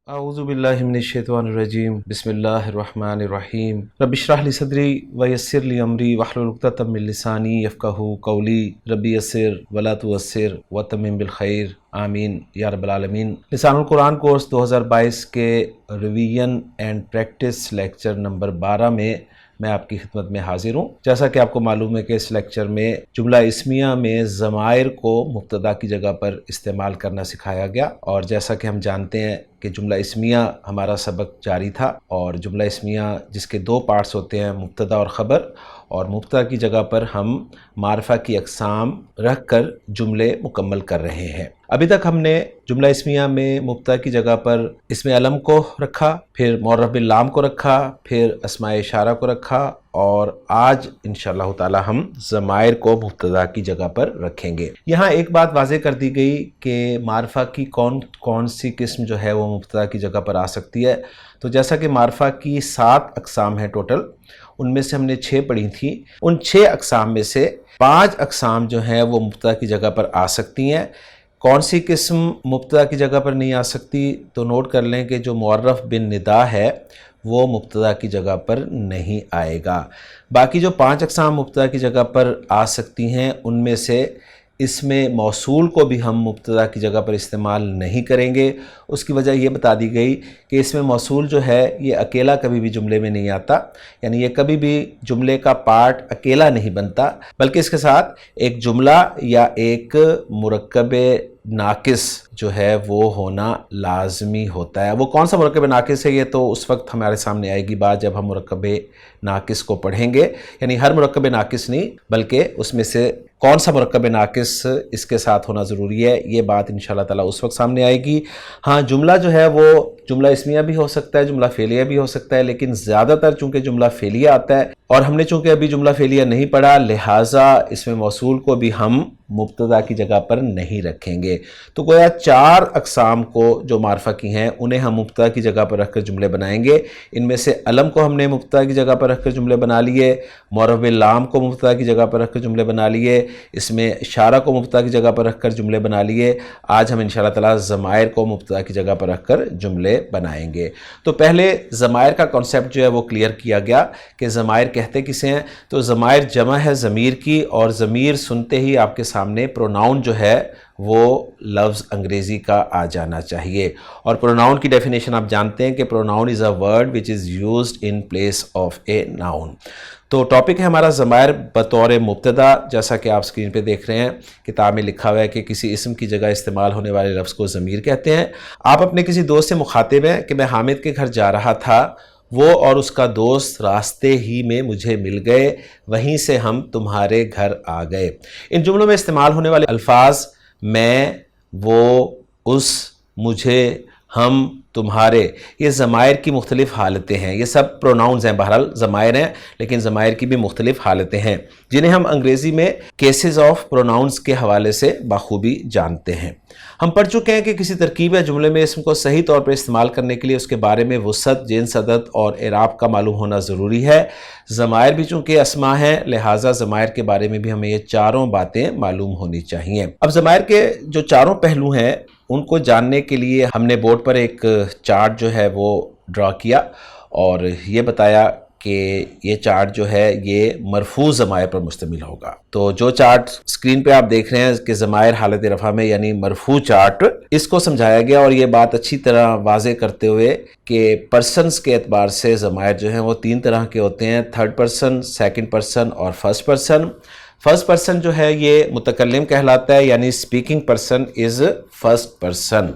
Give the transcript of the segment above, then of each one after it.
اعوذ باللہ من الشیطان الرجیم بسم اللہ الرحمن الرحیم رب اشرح لی صدری ویسر لی امری واحلل عقدۃ من لسانی یفقہوا قولی ربی یسر ولا تعسر وتمم بالخیر آمین یا رب العالمین۔ لسان القرآن کورس 2022 کے revision and practice lecture number 12 میں آپ کی خدمت میں حاضر ہوں۔ جیسا کہ آپ کو معلوم ہے کہ اس لیکچر میں جملہ اسمیہ میں ضمائر کو مبتدا کی جگہ پر استعمال کرنا سکھایا گیا، اور جیسا کہ ہم جانتے ہیں کہ جملہ اسمیہ ہمارا سبق جاری تھا، اور جملہ اسمیہ جس کے دو پارٹس ہوتے ہیں، مبتدا اور خبر، اور مبتدا کی جگہ پر ہم معرفہ کی اقسام رکھ کر جملے مکمل کر رہے ہیں۔ ابھی تک ہم نے جملہ اسمیہ میں مبتدا کی جگہ پر اسم علم کو رکھا، پھر معرف باللام کو رکھا، پھر اسماء اشارہ کو رکھا، اور آج انشاءاللہ تعالی ہم ضمائر کو مبتدا کی جگہ پر رکھیں گے۔ یہاں ایک بات واضح کر دی گئی کہ معرفہ کی کون سی قسم جو ہے وہ مبتدا کی جگہ پر آ سکتی ہے۔ تو جیسا کہ معرفہ کی 7 اقسام ہیں ٹوٹل، ان میں سے ہم نے 6 پڑھی تھیں۔ ان 6 اقسام میں سے 5 اقسام جو ہیں وہ مبتدا کی جگہ پر آ سکتی ہیں۔ کون سی قسم مبتدا کی جگہ پر نہیں آ سکتی؟ تو نوٹ کر لیں کہ جو معرف بن ندا ہے وہ مبتدا کی جگہ پر نہیں آئے گا۔ باقی جو 5 اقسام مبتدا کی جگہ پر آ سکتی ہیں، ان میں سے اس میں موصول کو بھی ہم مبتدا کی جگہ پر استعمال نہیں کریں گے۔ اس کی وجہ یہ بتا دی گئی کہ اس میں موصول جو ہے یہ اکیلا کبھی بھی جملے میں نہیں آتا، یعنی یہ کبھی بھی جملے کا پارٹ اکیلا نہیں بنتا، بلکہ اس کے ساتھ ایک جملہ یا ایک مرکب ناقص جو ہے وہ ہونا لازمی ہوتا ہے۔ وہ کون سا مرکب ناقص ہے یہ تو اس وقت ہمارے سامنے آئے گی بات جب ہم مرکب ناقص کو پڑھیں گے، یعنی ہر مرکب ناقص نہیں بلکہ اس میں سے کون سا مرکب ناقص اس کے ساتھ ہونا ضروری ہے، یہ بات انشاءاللہ تعالی اس وقت سامنے آئے گی۔ ہاں، جملہ جو ہے وہ جملہ اسمیہ بھی ہو سکتا ہے، جملہ فعلیہ بھی ہو سکتا ہے، لیکن زیادہ تر چونکہ جملہ فعلیہ آتا ہے، اور ہم نے چونکہ ابھی جملہ فعلیہ نہیں پڑھا، لہٰذا اس میں موصول کو بھی ہم مبتدا کی جگہ پر نہیں رکھیں گے۔ تو گویا 4 اقسام کو جو معرفہ کی ہیں انہیں ہم مبتدا کی جگہ پر رکھ کر جملے بنائیں گے۔ ان میں سے علم کو ہم نے مبتدا کی جگہ پر رکھ کر جملے بنا لیے، معرف باللام کو مبتدا کی جگہ پر رکھ کر جملے بنا لیے، اس میں اشارہ کو مبتدا کی جگہ پر رکھ کر جملے بنا لیے۔ آج ہم انشاءاللہ تعالی ضمائر کو مبتدا کی جگہ پر رکھ کر جملے بنائیں گے۔ تو پہلے ضمائر کا کانسیپٹ جو ہے وہ کلیئر کیا گیا کہ ضمائر کہتے کسے ہیں۔ تو ضمائر جمع ہے ضمیر کی، اور ضمیر سنتے ہی آپ کے سامنے پروناؤن جو ہے وہ لفظ انگریزی کا آ جانا چاہیے، اور پروناؤن کی ڈیفینیشن آپ جانتے ہیں کہ pronoun is a word which is used in place of a noun. تو ٹاپک ہے ہمارا ضمائر بطور مبتدا، جیسا کہ آپ اسکرین پہ دیکھ رہے ہیں، کتاب میں لکھا ہوا ہے کہ کسی اسم کی جگہ استعمال ہونے والے لفظ کو ضمیر کہتے ہیں۔ آپ اپنے کسی دوست سے مخاطب ہیں کہ میں حامد کے گھر جا رہا تھا، وہ اور اس کا دوست راستے ہی میں مجھے مل گئے، وہیں سے ہم تمہارے گھر آ گئے۔ ان جملوں میں استعمال ہونے والے الفاظ میں، وہ، اس، مجھے، ہم، تمہارے، یہ ضمائر کی مختلف حالتیں ہیں۔ یہ سب پروناؤنز ہیں، بہرحال ضمائر ہیں، لیکن ضمائر کی بھی مختلف حالتیں ہیں جنہیں ہم انگریزی میں کیسز آف پروناؤنز کے حوالے سے بخوبی جانتے ہیں۔ ہم پڑھ چکے ہیں کہ کسی ترکیب یا جملے میں اسم کو صحیح طور پر استعمال کرنے کے لیے اس کے بارے میں وسعت، جنس، عدد اور اعراب کا معلوم ہونا ضروری ہے۔ ضمائر بھی چونکہ اسماء ہیں، لہٰذا ضمائر کے بارے میں بھی ہمیں یہ چاروں باتیں معلوم ہونی چاہیے۔ اب ضمائر کے جو چاروں پہلو ہیں ان کو جاننے کے لیے ہم نے بورڈ پر ایک چارٹ جو ہے وہ ڈرا کیا، اور یہ بتایا کہ یہ چارٹ جو ہے یہ مرفوع ضمائر پر مشتمل ہوگا۔ تو جو چارٹ اسکرین پہ آپ دیکھ رہے ہیں کہ ضمائر حالت رفع میں یعنی مرفوع چارٹ، اس کو سمجھایا گیا، اور یہ بات اچھی طرح واضح کرتے ہوئے کہ پرسنز کے اعتبار سے ضمائر جو ہیں وہ 3 طرح کے ہوتے ہیں: 3rd پرسن، 2nd پرسن اور 1st پرسن۔ فرسٹ پرسن جو ہے یہ متکلم کہلاتا ہے، یعنی speaking person is first person,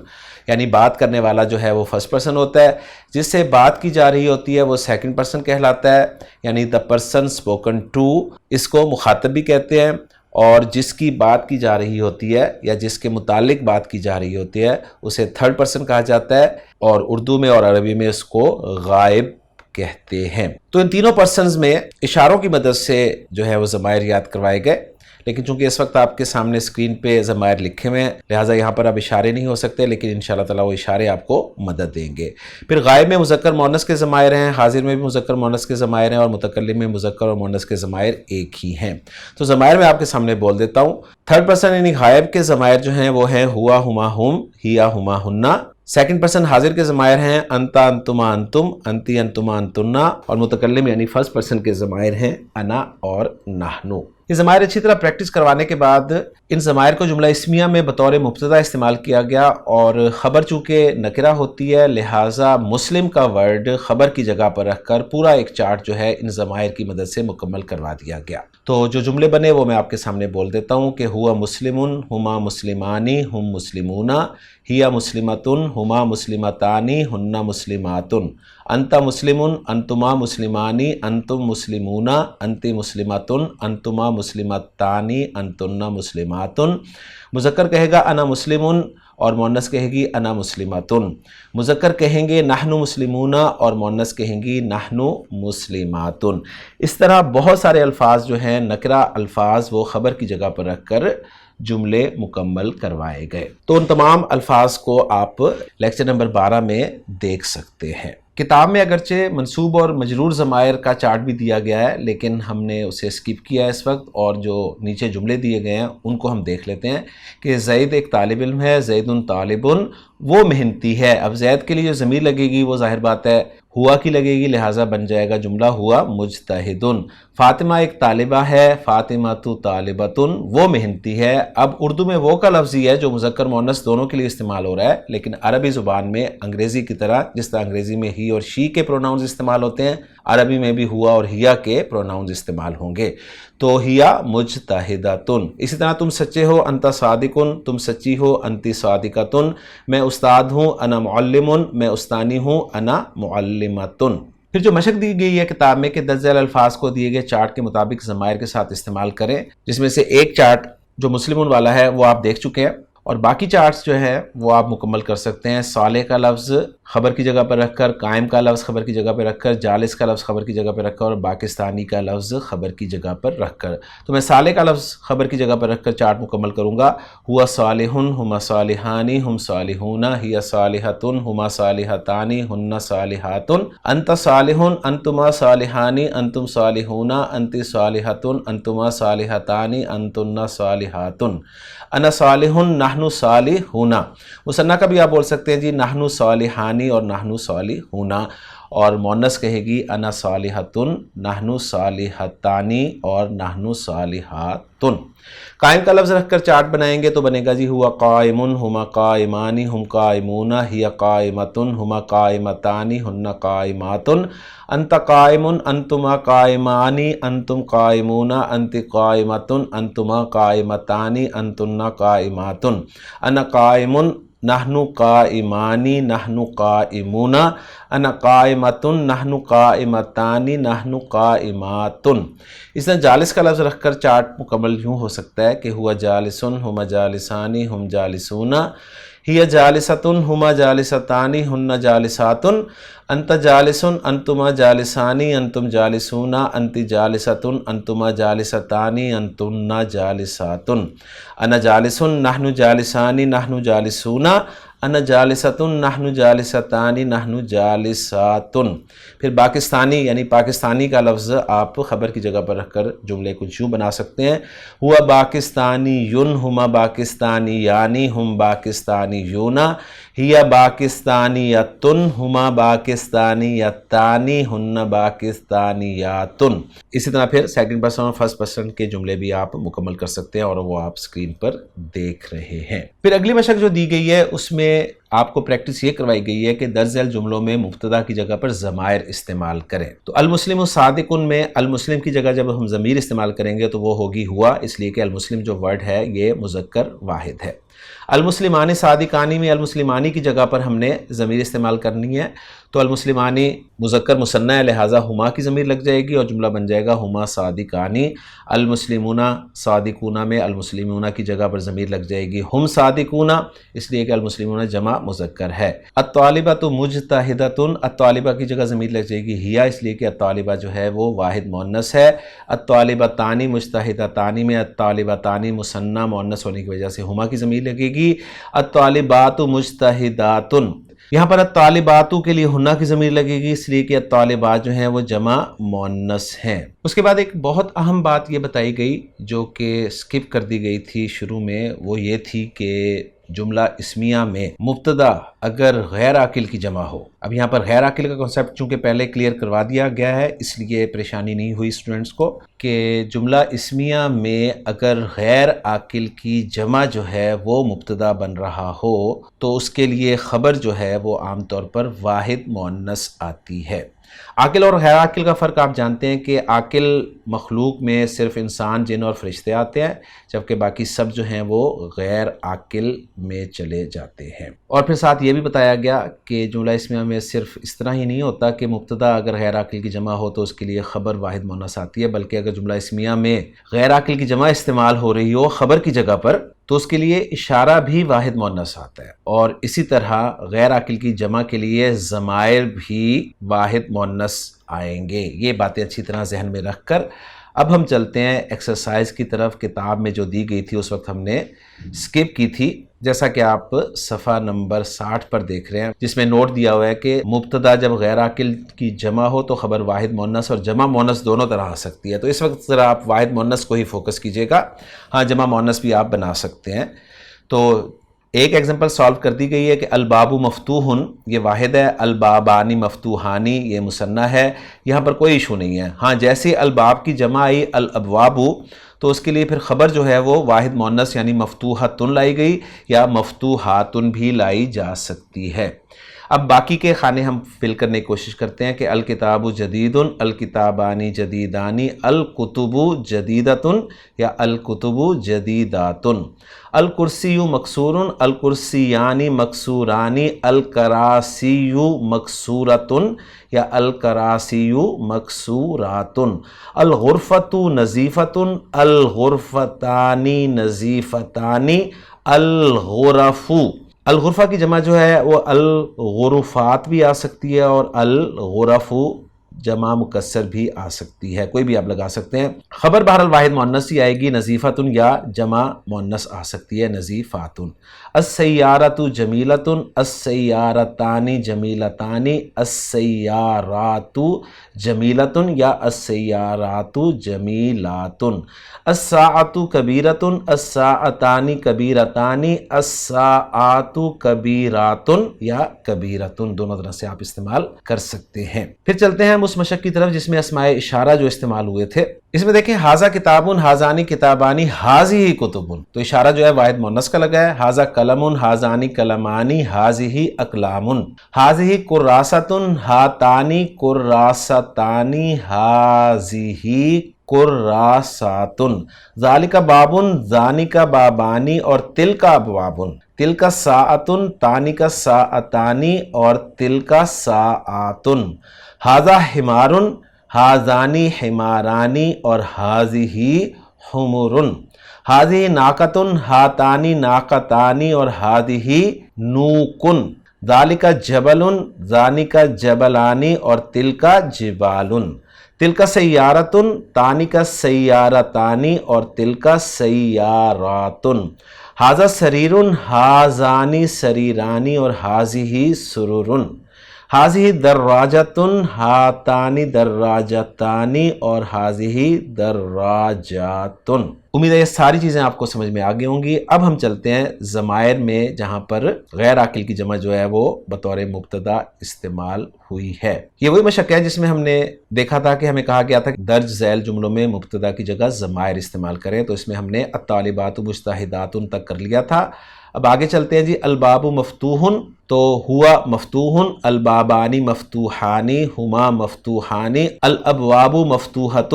یعنی بات کرنے والا جو ہے وہ فرسٹ پرسن ہوتا ہے۔ جس سے بات کی جا رہی ہوتی ہے وہ سیکنڈ پرسن کہلاتا ہے، یعنی دا پرسن اسپوکن ٹو، اس کو مخاطب بھی کہتے ہیں۔ اور جس کی بات کی جا رہی ہوتی ہے یا جس کے متعلق بات کی جا رہی ہوتی ہے اسے 3rd پرسن کہا جاتا ہے، اور اردو میں اور عربی میں اس کو غائب کہتے ہیں۔ تو ان تینوں پرسنز میں اشاروں کی مدد سے جو ہے وہ ضمائر یاد کروائے گئے، لیکن چونکہ اس وقت آپ کے سامنے اسکرین پہ ضمائر لکھے ہوئے ہیں لہٰذا یہاں پر اب اشارے نہیں ہو سکتے، لیکن انشاءاللہ تعالیٰ وہ اشارے آپ کو مدد دیں گے۔ پھر غائب میں مذکر مؤنث کے ضمائر ہیں، حاضر میں بھی مذکر مؤنث کے ضمائر ہیں، اور متکلم میں مذکر اور مؤنث کے ضمائر ایک ہی ہیں۔ تو ضمائر میں آپ کے سامنے بول دیتا ہوں۔ 3rd پرسن یعنی غائب کے ضمائر جو ہیں وہ ہیں ہوا، ہما، ہم، ہیا، ہما، ہنہ، سیکنڈ پرسن حاضر کے ضمائر ہیں انتا انتما انتم، انتی انتما انتنا، اور متکلم یعنی فرسٹ پرسن کے ضمائر ہیں انا اور نحنو۔ یہ ضمائر اچھی طرح پریکٹس کروانے کے بعد ان ضمائر کو جملہ اسمیہ میں بطور مبتدا استعمال کیا گیا، اور خبر چونکہ نکرہ ہوتی ہے لہٰذا مسلم کا ورڈ خبر کی جگہ پر رکھ کر پورا ایک چارٹ جو ہے ان ضمائر کی مدد سے مکمل کروا دیا گیا۔ تو جو جملے بنے وہ میں آپ کے سامنے بول دیتا ہوں کہ ہوا مسلمن، ہما مسلمانی، ہم مسلمون، ہیا مسلمتن، ہما مسلمتانی، ہن مسلماتن، انت مسلمن، انتما مسلمانی، انتم مسلمون، انتی مسلمتن، انتما مسلمتانی، انتن مسلماتن۔ مذکر کہے گا انا مسلمن اور مؤنث کہے گی انا مسلمتن۔ مذکر کہیں گے نحنو مسلمون اور مؤنث کہیں گی نحنو مسلماتن۔ اس طرح بہت سارے الفاظ جو ہیں نکرہ الفاظ وہ خبر کی جگہ پر رکھ کر جملے مکمل کروائے گئے۔ تو ان تمام الفاظ کو آپ لیکچر نمبر 12 میں دیکھ سکتے ہیں۔ کتاب میں اگرچہ منصوب اور مجرور ضمائر کا چارٹ بھی دیا گیا ہے لیکن ہم نے اسے اسکپ کیا ہے اس وقت، اور جو نیچے جملے دیے گئے ہیں ان کو ہم دیکھ لیتے ہیں کہ زید ایک طالب علم ہے، زید طالب، وہ محنتی ہے۔ اب زید کے لیے جو ضمیر لگے گی وہ ظاہر بات ہے ہوا کی لگے گی، لہٰذا بن جائے گا جملہ ہوا مجتہدن۔ فاطمہ ایک طالبہ ہے، فاطمہ طالبتن، وہ محنتی ہے۔ اب اردو میں وہ کا لفظ ہی ہے جو مذکر مؤنث دونوں کے لیے استعمال ہو رہا ہے، لیکن عربی زبان میں انگریزی کی طرح جس طرح انگریزی میں ہی اور شی کے پروناؤنز استعمال ہوتے ہیں، عربی میں بھی ہوا اور ہیا کے پروناؤنز استعمال ہوں گے۔ تو ہیا مجتہدتن۔ اسی طرح تم سچے ہو، انت صادقن، تم سچی ہو، انتی صادقتن۔ میں استاد ہوں، انا معلم، میں استانی ہوں، انا معلمتن۔ پھر جو مشق دی گئی ہے کتاب میں کہ درج ذیل الفاظ کو دیے گئے چارٹ کے مطابق ضمائر کے ساتھ استعمال کریں، جس میں سے ایک چارٹ جو مسلمون والا ہے وہ آپ دیکھ چکے ہیں، اور باقی چارٹس جو ہے وہ آپ مکمل کر سکتے ہیں۔ صالح کا لفظ خبر کی جگہ پر رکھ کر، قائم کا لفظ خبر کی جگہ پر رکھ کر، جالس کا لفظ خبر کی جگہ پر رکھ کر، اور پاکستانی کا لفظ خبر کی جگہ پر رکھ کر۔ تو میں صالح کا لفظ خبر کی جگہ پر رکھ کر چارٹ مکمل کروں گا۔ ہوا صالح، ہما صالحانی، ہم صالحون، ہیا صالحۃ، ہما صالحتانی، ہن صالحات، انت صالح، انتما صالحانی، انتم صالحون، انتی صالحۃ، انتما صالحتانی، انتن صالحات، انا صالح، نحن صالحون۔ مثنیٰ کا بھی آپ بول سکتے ہیں جی نحن صالحانی اور نحن صالحون، اور مؤنث کہے گی انا صالحۃن، نحن صالحتانی اور نحن صالحاتن۔ قائم کا لفظ رکھ کر چارٹ بنائیں گے تو بنے گا جی ہوا قائم، ہما قائمانی، ہم قائمون، ہیا قائمتن، ہما قائمتانی، ہن قائماتن، انت قائم، انتما قائمانی، انتم قائمون، انتی قائمتن، انتما قائمتانی، انتن قائماتن، انا قائم، نحن قائمانی، نحن قائمون، انا قائمتن، نحن قائمتانی، نحن قائماتن۔ اس طرح جالس کا لفظ رکھ کر چارٹ مکمل یوں ہو سکتا ہے کہ ہوا جالسن، ہما جالسانی، ہم جالسون، ہیا جالستن، ہما جالستانی، ہن جالساتن، انت جالسن، انتما جالسانی، انتم جالسون، انتی جالستن، انتما جالستانی، انتن جالساتن، انا جالسن، نحن جالسانی، نحن جالسون، انا جالستن، نحن جالستانی، نحن جالساتن۔ پھر پاکستانی یعنی پاکستانی کا لفظ آپ خبر کی جگہ پر رکھ کر جملے کو یوں بنا سکتے ہیں، ہوا پاکستانی یون، ہما پاکستانی یعنی، ہم پاکستانی یونا، ہیا پاکستانیتن، ہما پاکستانیتانی، ہن پاکستانیاتن۔ اسی طرح پھر سیکنڈ پرسن اور فرسٹ پرسن کے جملے بھی آپ مکمل کر سکتے ہیں، اور وہ آپ اسکرین پر دیکھ رہے ہیں۔ پھر اگلی مشق جو دی گئی ہے اس میں آپ کو پریکٹس یہ کروائی گئی ہے کہ درج ذیل جملوں میں مبتدا کی جگہ پر ضمائر استعمال کریں۔ تو المسلم صادقن میں المسلم کی جگہ جب ہم ضمیر استعمال کریں گے تو وہ ہوگی ہوا، اس لیے کہ المسلم جو ورڈ ہے یہ مذکر واحد ہے۔ المسلمانی صادقانی میں المسلمانی کی جگہ پر ہم نے ضمیر استعمال کرنی ہے، تو المسلمانی مذکر مثنی ہے لہٰذا ہما کی ضمیر لگ جائے گی اور جملہ بن جائے گا ہما صادقانی۔ المسلمون صادقون میں المسلمون کی جگہ پر ضمیر لگ جائے گی ہم صادقون، اس لیے کہ المسلمون جمع مذکر ہے۔ الطالبۃ مجتہدۃ، الطالبہ کی جگہ ضمیر لگ جائے گی ہیا، اس لیے کہ الطالبہ جو ہے وہ واحد مؤنث ہے۔ الطالبتانی مجتہدتانی میں الطالبتانی مثنی مؤنث ہونے کی وجہ سے ہما کی ضمیر لگے گی۔ الطالبات مجتہدات، یہاں پر الطالباتو کے لیے ہنہ کی ضمیر لگے گی، اس لیے کہ الطالبات جو ہیں وہ جمع مؤنث ہیں۔ اس کے بعد ایک بہت اہم بات یہ بتائی گئی جو کہ سکپ کر دی گئی تھی شروع میں، وہ یہ تھی کہ جملہ اسمیہ میں مبتدا اگر غیر عاقل کی جمع ہو. اب یہاں پر غیر عاقل کا کنسیپٹ چونکہ پہلے کلیئر کروا دیا گیا ہے اس لیے پریشانی نہیں ہوئی اسٹوڈنٹس کو کہ جملہ اسمیہ میں اگر غیر عاقل کی جمع جو ہے وہ مبتدا بن رہا ہو تو اس کے لیے خبر جو ہے وہ عام طور پر واحد مؤنث آتی ہے. عاقل اور غیر عاقل کا فرق آپ جانتے ہیں کہ عاقل مخلوق میں صرف انسان، جن اور فرشتے آتے ہیں، جبکہ باقی سب جو ہیں وہ غیر عاقل میں چلے جاتے ہیں. اور پھر ساتھ یہ بھی بتایا گیا کہ جملہ اسمیہ میں صرف اس طرح ہی نہیں ہوتا کہ مبتدا اگر غیر عاقل کی جمع ہو تو اس کے لیے خبر واحد مؤنث آتی ہے، بلکہ اگر جملہ اسمیہ میں غیر عاقل کی جمع استعمال ہو رہی ہو خبر کی جگہ پر تو اس کے لیے اشارہ بھی واحد مؤنث آتا ہے. اور اسی طرح غیر عاقل کی جمع کے لیے ضمائر بھی واحد مؤنث آئیں گے. یہ باتیں اچھی طرح ذہن میں رکھ کر اب ہم چلتے ہیں ایکسرسائز کی طرف. کتاب میں جو دی گئی تھی اس وقت ہم نے سکپ کی تھی، جیسا کہ آپ صفحہ نمبر 60 پر دیکھ رہے ہیں، جس میں نوٹ دیا ہوا ہے کہ مبتدا جب غیر عاقل کی جمع ہو تو خبر واحد مؤنث اور جمع مؤنث دونوں طرح آ سکتی ہے. تو اس وقت ذرا آپ واحد مؤنث کو ہی فوکس کیجئے گا. ہاں جمع مؤنث بھی آپ بنا سکتے ہیں. تو ایک ایگزامپل سالو کر دی گئی ہے کہ الباب مفتوح، یہ واحد ہے. البابانی مفتوحانی یہ مثنیٰ ہے. یہاں پر کوئی ایشو نہیں ہے. ہاں جیسے الباب کی جمع آئی الابواب تو اس کے لیے پھر خبر جو ہے وہ واحد مؤنث یعنی مفتوحتن لائی گئی یا مفتوحاتن بھی لائی جا سکتی ہے. اب باقی کے خانے ہم فل کرنے کی کوشش کرتے ہیں کہ الکتاب جدید، الکتابانی جدیدانی، الکتب جدیدۃ یا الکتب جدیدات، الکرسی مکسور، الکرسیانی مکسورانی، الکراسی مکسورۃ یا الکراسی مکسورات، الغرفۃ نظیفۃ، الغرفتانی نظیفتانی، الغرف. الغرفہ کی جمع جو ہے وہ الغرفات بھی آ سکتی ہے اور الغرف جمع مکسر بھی آ سکتی ہے، کوئی بھی آپ لگا سکتے ہیں. خبر بہرحال واحد مؤنث ہی آئے گی. نظیفتن یا جمع مؤنث آ سکتی ہے نظیفاتن. السیارۃ جمیلۃ، السیارتانی جمیلتانی، السیارات جمیلۃ یا السیارات جمیلات. الساعۃ کبیرۃ، الساعتانی کبیرتانی، الساعات کبیرات یا کبیرۃ. دونوں طرح سے آپ استعمال کر سکتے ہیں. پھر چلتے ہیں اس مشق کی طرف جس میں اسماء اشارہ جو استعمال ہوئے تھے. اس میں دیکھیں ھذا کتاب، ھذانی کتابانی، ھذہ کتب. تو اشارہ جو ہے واحد مؤنث کا لگا ہے. ھذا قلم، ھذانی قلمانی، ھذہ اقلام. ھذہ کراست، ھاتانی کراستانی، ھذہ کراسات. ذالک باب، ذانک بابانی اور تلک ابواب. تلک ساعۃ، تانک ساعتانی اور تلک ساعات. ھذا حمار، ھذانی حمارانی اور ھذہ حمر. ھذہ ناقۃ، ھاتانی ناقتانی اور ھذہ نوق. ذالک جبل، ذانک جبلانی اور تلک جبال. تلک سیارۃ، تانک سیارتانی اور تلک سیارات. ھذا سریر، ھذانی سریرانی اور ھذہ سرر. ھذہ دراجۃ، ھاتانی دراجتانی اور ھذہ دراجات. امید ہے یہ ساری چیزیں آپ کو سمجھ میں آ گئی ہوں گی. اب ہم چلتے ہیں ضمائر میں جہاں پر غیر عاقل کی جمع جو ہے وہ بطور مبتدا استعمال ہوئی ہے. یہ وہی مشق ہے جس میں ہم نے دیکھا تھا کہ ہمیں کہا گیا تھا کہ درج ذیل جملوں میں مبتدا کی جگہ ضمائر استعمال کریں. تو اس میں ہم نے الطالبات مجتہدات تک کر لیا تھا. اب آگے چلتے ہیں جی. الباب مفتوح تو ہوا مفتوح، البابانی مفتوحانی، ہما مفتوحانی، الابواب مفتوحۃ،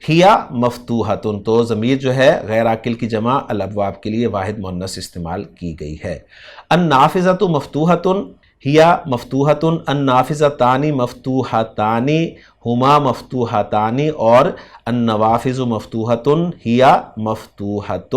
ہیا مفتوحۃ. تو ضمیر جو ہے غیر عاقل کی جمع الابواب کے لیے واحد مؤنث استعمال کی گئی ہے. النافذۃ مفتوحۃ، ہیا مفتوحۃ، النافذتانی مفتوحتانی، ہما مفتوحتانی اور النوافذ مفتوحۃ، ہیا مفتوحۃ.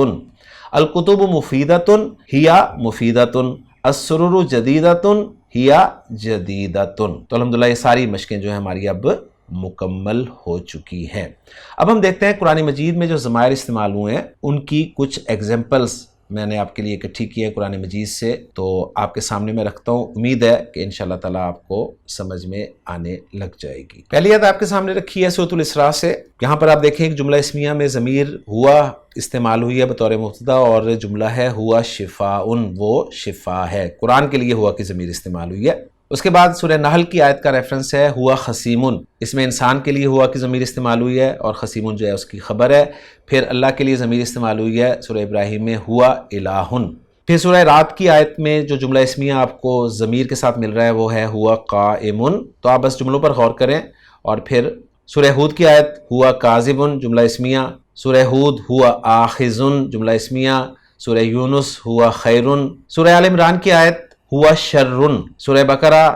الکتب مفیدۃ، ہیا مفیدۃ. السرر جدیدۃ، ہیا جدیدۃ. تو الحمدللہ یہ ساری مشقیں جو ہیں ہماری اب مکمل ہو چکی ہیں. اب ہم دیکھتے ہیں قرآن مجید میں جو ضمائر استعمال ہوئے ہیں ان کی کچھ ایگزامپلز میں نے آپ کے لیے اکٹھی کی ہے قرآن مجید سے، تو آپ کے سامنے میں رکھتا ہوں، امید ہے کہ انشاءاللہ تعالیٰ آپ کو سمجھ میں آنے لگ جائے گی۔ پہلی آیت آپ کے سامنے رکھی ہے سورۃ الاسراء سے۔ یہاں پر آپ دیکھیں ایک جملہ اسمیہ میں ضمیر ہوا استعمال ہوئی ہے بطور مبتدا، اور جملہ ہے ہوا شفاء، وہ شفا ہے، قرآن کے لیے ہوا کی ضمیر استعمال ہوئی ہے۔ اس کے بعد سورہ نحل کی آیت کا ریفرنس ہے ہوا خصیمن، اس میں انسان کے لیے ہوا کی ضمیر استعمال ہوئی ہے اور خصیمن جو ہے اس کی خبر ہے۔ پھر اللہ کے لیے ضمیر استعمال ہوئی ہے سورہ ابراہیم میں ہوا الہن۔ پھر سورہ رات کی آیت میں جو جملہ اسمیہ آپ کو ضمیر کے ساتھ مل رہا ہے وہ ہے ہوا قائمن، تو آپ بس جملوں پر غور کریں۔ اور پھر سورہ ہود کی آیت ہوا کاذبن جملہ اسمیہ، سورہ ہود ہوا آخذن جملہ اسمیہ، سورہ یونس ہوا خیرن، سورہ آل عمران کی آیت ہوا شرن، سورہ بقرہ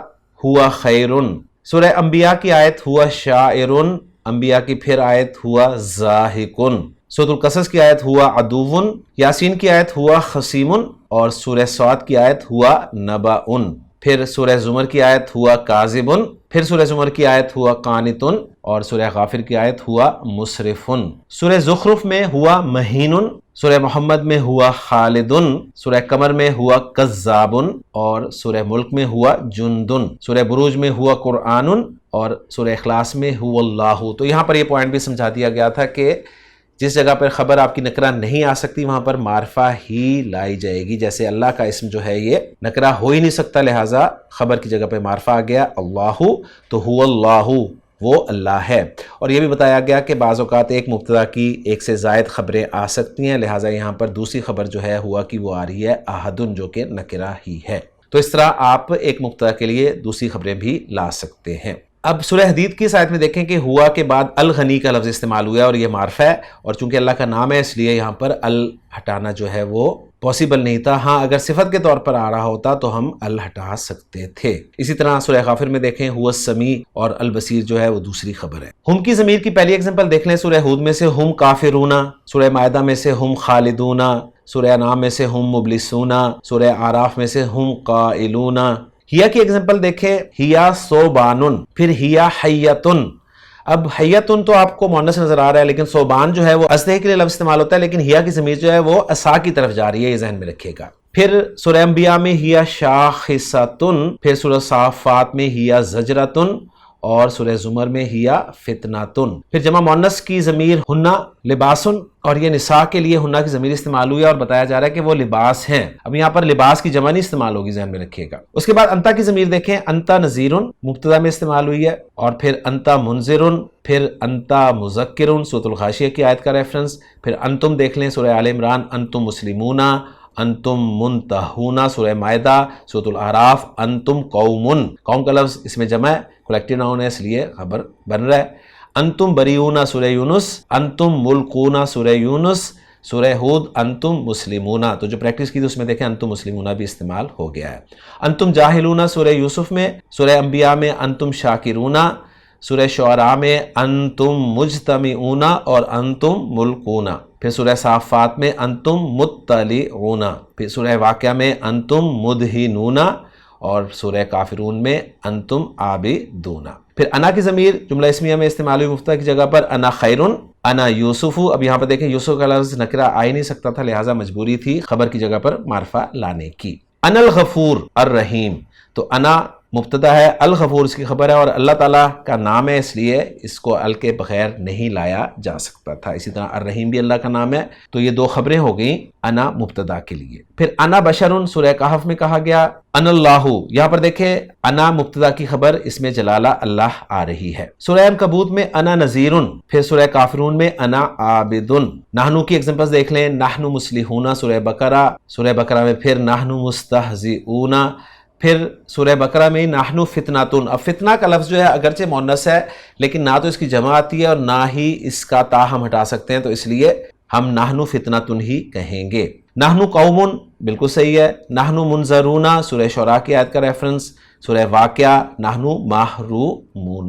ہوا خیرن، سورہ انبیاء کی آیت ہوا شاعرن، انبیاء کی پھر آیت ہوا ضاحکن، سورۃ القصص کی آیت ہوا عدوون، یاسین کی آیت ہوا خصیمن، اور سورہ صاد کی آیت ہوا نبأن، پھر سورہ زمر کی آیت ہوا کاذبن، پھر سورہ زمر کی آیت ہوا قانتن، اور سورہ غافر کی آیت ہوا مسرفن، سورہ زخرف میں ہوا مہینن، سورہ محمد میں ہوا خالدن، سورہ قمر میں ہوا کذابن، اور سورہ ملک میں ہوا جندن، سورہ بروج میں ہوا قرآنن، اور سورہ اخلاص میں ہوا اللہ۔ تو یہاں پر یہ پوائنٹ بھی سمجھا دیا گیا تھا کہ جس جگہ پر خبر آپ کی نکرہ نہیں آ سکتی وہاں پر معرفہ ہی لائی جائے گی، جیسے اللہ کا اسم جو ہے یہ نکرہ ہو ہی نہیں سکتا، لہٰذا خبر کی جگہ پہ معرفہ آ گیا اللہ، تو ہوا اللہ، وہ اللہ ہے۔ اور یہ بھی بتایا گیا کہ بعض اوقات ایک مبتدا کی ایک سے زائد خبریں آ سکتی ہیں، لہٰذا یہاں پر دوسری خبر جو ہے ہوا کی وہ آ رہی ہے احدن، جو کہ نکرہ ہی ہے۔ تو اس طرح آپ ایک مبتدا کے لیے دوسری خبریں بھی لا سکتے ہیں۔ اب سورہ حدید کی اس آیت میں دیکھیں کہ ہوا کے بعد الغنی کا لفظ استعمال ہوا ہے، اور یہ معرفہ ہے، اور چونکہ اللہ کا نام ہے اس لیے یہاں پر ال ہٹانا جو ہے وہ پاسبل نہیں تھا۔ ہاں اگر صفت کے طور پر آ رہا ہوتا تو ہم ال ہٹا سکتے تھے۔ اسی طرح سورہ غافر میں دیکھیں ہوا السمیع اور البصیر جو ہے وہ دوسری خبر ہے۔ ہم کی ضمیر کی پہلی ایگزامپل دیکھ لیں سورہ ہود میں سے ہم کافرون، سورہ مائدہ میں سے ہم خالدون، سورہ انعام میں سے ہم مبلسون، سورہ اعراف میں سے ہم قائلون۔ ہیا کی ایگزامپل دیکھیں ہیا صوبانن، پھر ہیا حیتن۔ اب حیتن تو آپ کو مؤنث نظر آ رہا ہے، لیکن صوبان جو ہے وہ اسلحے کے لیے لفظ استعمال ہوتا ہے، لیکن ہیا کی ضمیر جو ہے وہ عصا کی طرف جا رہی ہے، یہ ذہن میں رکھیے گا۔ پھر سورہ انبیاء میں ہیا شاخصتن، پھر سورہ صافات میں ہیا زجرتن، اور سورہ زمر میں ہیا فتناتن۔ پھر جمع مؤنث کی ضمیر ہنہ لباسن، اور یہ نساء کے لیے ہنہ کی ضمیر استعمال ہوئی ہے اور بتایا جا رہا ہے کہ وہ لباس ہیں۔ اب یہاں پر لباس کی جمع نہیں استعمال ہوگی، ذہن میں رکھیے گا۔ اس کے بعد انتا کی ضمیر دیکھیں، انتا نذیرن مبتدا میں استعمال ہوئی ہے، اور پھر انتا منذرن، پھر انتا مذکرن سورۃ الغاشیہ کی آیت کا ریفرنس، پھر انتم دیکھ لیں سورہ آل عمران انتم مسلمون، انتم منتہون سورہ مائدہ، سورۃ الاعراف انتم قومن، قوم کا لفظ اس میں جمع ہے، کلیکٹیو ناؤن ہے اس لیے خبر بن رہا ہے۔ انتم بریون سورہ یونس، انتم ملقون سورہ یونس، سورہ ہود انتم مسلمون، تو جو پریکٹس کی تھی اس میں دیکھیں انتم مسلمون بھی استعمال ہو گیا ہے۔ انتم جاہلون سورہ یوسف میں، سورہ انبیاء میں انتم شاکرون، سورہ شعراء میں انتم مجتمعون اور انتم ملقون، پھر سورہ صافات میں انتم مطلعون، پھر سورہ واقعہ میں انتم مدہنون، اور سورہ کافرون میں انتم عابدون۔ پھر انا کی ضمیر جملہ اسمیہ میں استعمال ہوئی مبتدا کی جگہ پر انا خیرن، انا یوسف۔ اب یہاں پر دیکھیں یوسف کا لفظ نکرہ آ ہی نہیں سکتا تھا، لہٰذا مجبوری تھی خبر کی جگہ پر معرفہ لانے کی۔ انا الغفور الرحیم، تو انا مبتدا ہے، الغفور اس کی خبر ہے، اور اللہ تعالیٰ کا نام ہے اس لیے اس کو ال کے بغیر نہیں لایا جا سکتا تھا۔ اسی طرح الرحیم بھی اللہ کا نام ہے، تو یہ دو خبریں ہو گئیں انا مبتدا کے لیے۔ پھر انا بشرن سورہ کہف میں کہا گیا ان اللہ، یہاں پر دیکھیں انا مبتدا کی خبر، اس میں جلالہ اللہ آ رہی ہے۔ سورہ عنکبوت میں انا نذیرن، پھر سورہ کافرون میں انا عابدن۔ نحنو کی ایگزامپلز دیکھ لیں، نحنو مصلحون سورہ بقرہ میں پھر نحنو مستہزئون، پھر سورہ بقرہ میں نحنو فتناتن۔ اب فتنہ کا لفظ جو ہے اگرچہ مؤنث ہے لیکن نہ تو اس کی جمع آتی ہے اور نہ ہی اس کا تا ہم ہٹا سکتے ہیں، تو اس لیے ہم نحنو فتناتن ہی کہیں گے۔ نحنو قومن بالکل صحیح ہے۔ نحنو منذرون سورہ شعراء کی آیت کا ریفرنس، سورہ واقعہ نحنو محرومون۔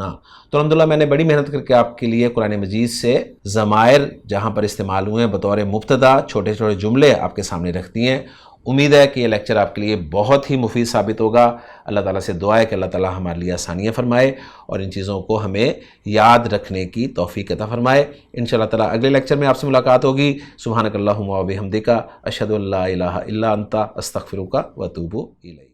تو الحمدللہ میں نے بڑی محنت کر کے آپ کے لیے قرآن مجید سے ضمائر جہاں پر استعمال ہوئے ہیں بطور مبتدا چھوٹے چھوٹے جملے آپ کے سامنے رکھ دیے ہیں، امید ہے کہ یہ لیکچر آپ کے لیے بہت ہی مفید ثابت ہوگا۔ اللہ تعالیٰ سے دعا ہے کہ اللہ تعالیٰ ہمارے لیے آسانیاں فرمائے اور ان چیزوں کو ہمیں یاد رکھنے کی توفیق عطا فرمائے۔ انشاءاللہ تعالیٰ اگلے لیکچر میں آپ سے ملاقات ہوگی۔ سبحانک اللہم و بحمدک، اشہد ان لا الہ الا انت، استغفرک و اتوب الیک۔